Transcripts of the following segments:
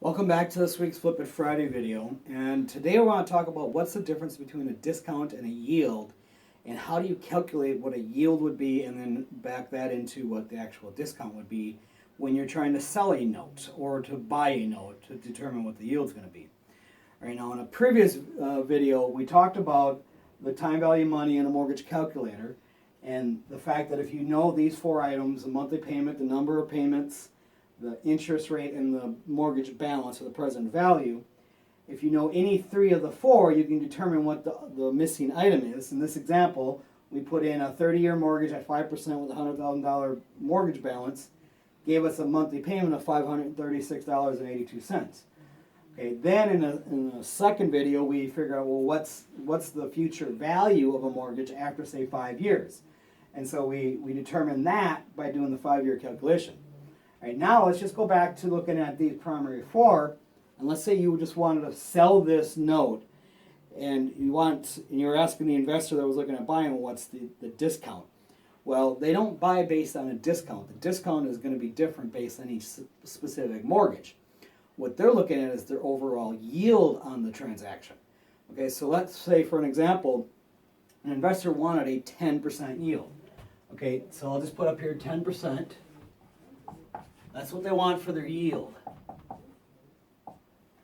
Welcome back to this week's Flip It Friday video, and today I want to talk about what's the difference between a discount and a yield, and how do you calculate what a yield would be and then back that into what the actual discount would be when you're trying to sell a note or to buy a note to determine what the yield's going to be. All right, now in a previous video we talked about the time value money and a mortgage calculator, and the fact that if you know these four items, the monthly payment, the number of payments, the interest rate, and the mortgage balance or the present value, if you know any three of the four, you can determine what the missing item is. In this example, we put in a 30-year mortgage at 5% with a $100,000 mortgage balance, gave us a monthly payment of $536.82. Okay, then in a second video, we figure out, well, what's the future value of a mortgage after, say, 5 years? And so we determine that by doing the 5-year calculation. All right, now let's just go back to looking at these primary four, and let's say you just wanted to sell this note, and you're asking the investor that was looking at buying, what's the discount? Well, they don't buy based on a discount. The discount is going to be different based on each specific mortgage. What they're looking at is their overall yield on the transaction. Okay, so let's say, for an example, an investor wanted a 10% yield. Okay, so I'll just put up here 10%. That's what they want for their yield. All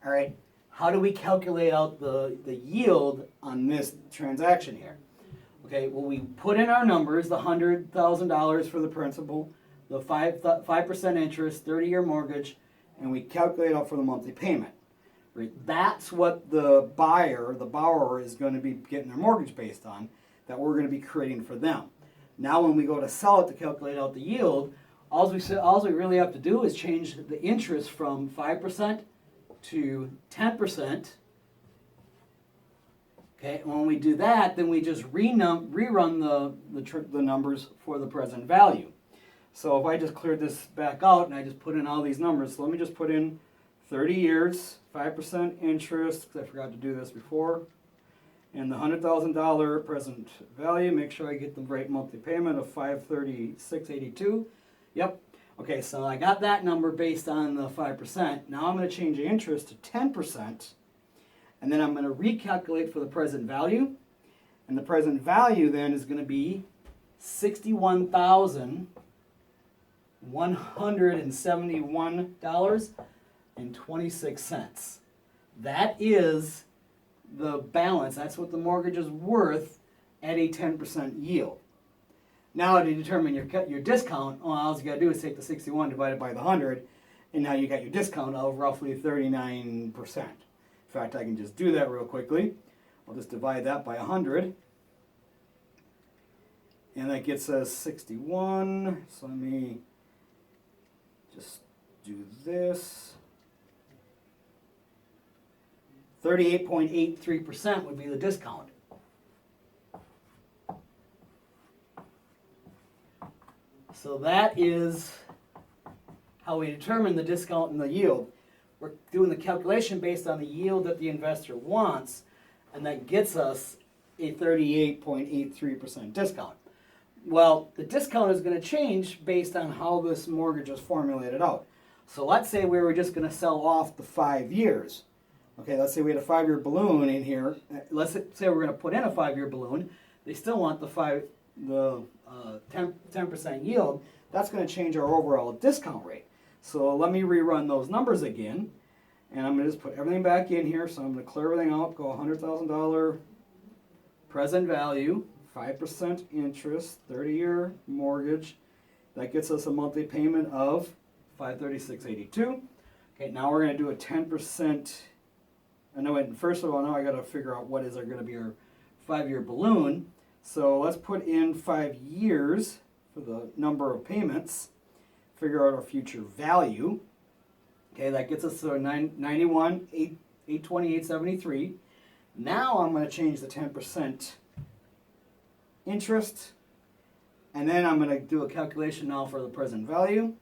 right, how do we calculate out the yield on this transaction here? Okay, well, we put in our numbers, the $100,000 for the principal, the 5% interest, 30-year mortgage, and we calculate out for the monthly payment. Right? That's what the borrower is going to be getting their mortgage based on, that we're going to be creating for them. Now when we go to sell it to calculate out the yield, all we really have to do is change the interest from 5% to 10%. Okay, and when we do that, then we just rerun the numbers for the present value. So if I just cleared this back out and I just put in all these numbers, so let me just put in 30 years, 5% interest, because I forgot to do this before, and the $100,000 present value. Make sure I get the right monthly payment of $536.82. Yep. Okay, so I got that number based on the 5%. Now I'm going to change the interest to 10%, and then I'm going to recalculate for the present value. And the present value then is going to be $61,171.26. That is the balance. That's what the mortgage is worth at a 10% yield. Now to determine your discount, all you got to do is take the 61 divided by the 100, and now you got your discount of roughly 39%. In fact, I can just do that real quickly. I'll just divide that by 100, and that gets us 61. So let me just do this. 38.83% would be the discount. So that is how we determine the discount and the yield. We're doing the calculation based on the yield that the investor wants, and that gets us a 38.83% discount. Well, the discount is going to change based on how this mortgage is formulated out. So let's say we were just going to sell off the 5 years. Okay, let's say we had a 5-year balloon in here. Let's say we're going to put in a 5-year balloon. They still want the 10% yield. That's going to change our overall discount rate. So let me rerun those numbers again, and I'm going to just put everything back in here. So I'm going to clear everything out, go $100,000 present value, 5% interest, 30-year mortgage. That gets us a monthly payment of $536.82. Okay, now we're going to do a 10%. First of all, now I got to figure out what is going to be our 5-year balloon. So let's put in 5 years for the number of payments, figure out our future value. Okay, that gets us to $91,828.73. Now I'm going to change the 10% interest, and then I'm going to do a calculation now for the present value.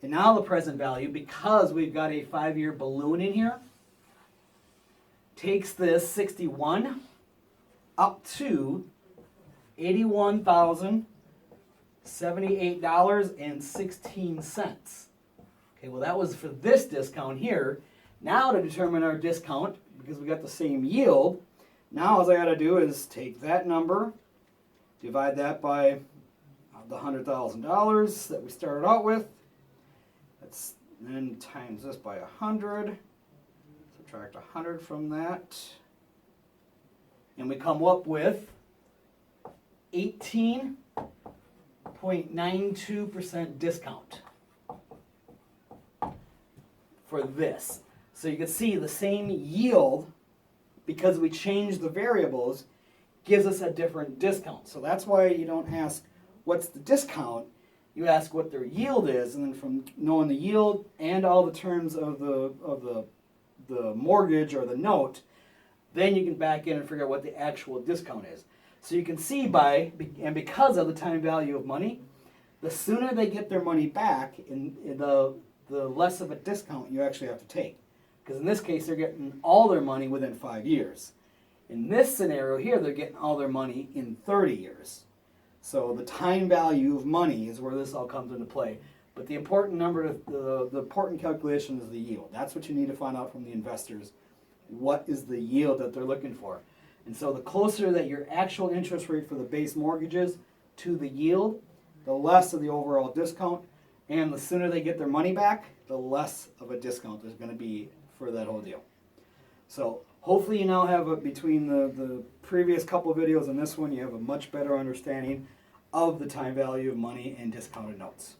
And now the present value, because we've got a 5-year balloon in here, takes this 61 up to $81,078.16. Okay, well that was for this discount here. Now to determine our discount, because we got the same yield, now all I got to do is take that number, divide that by the $100,000 that we started out with. That's then times this by 100. Subtract 100 from that, and we come up with 18.92% discount for this. So you can see the same yield, because we changed the variables, gives us a different discount. So that's why you don't ask what's the discount, you ask what their yield is, and then from knowing the yield and all the terms of the mortgage or the note, then you can back in and figure out what the actual discount is. So you can see because of the time value of money, the sooner they get their money back, the less of a discount you actually have to take. Because in this case, they're getting all their money within 5 years. In this scenario here, they're getting all their money in 30 years. So the time value of money is where this all comes into play. But the important number, the important calculation is the yield. That's what you need to find out from the investors. What is the yield that they're looking for? And so the closer that your actual interest rate for the base mortgage is to the yield, the less of the overall discount. And the sooner they get their money back, the less of a discount there's going to be for that whole deal. So hopefully you now have, between the previous couple of videos and this one, you have a much better understanding of the time value of money and discounted notes.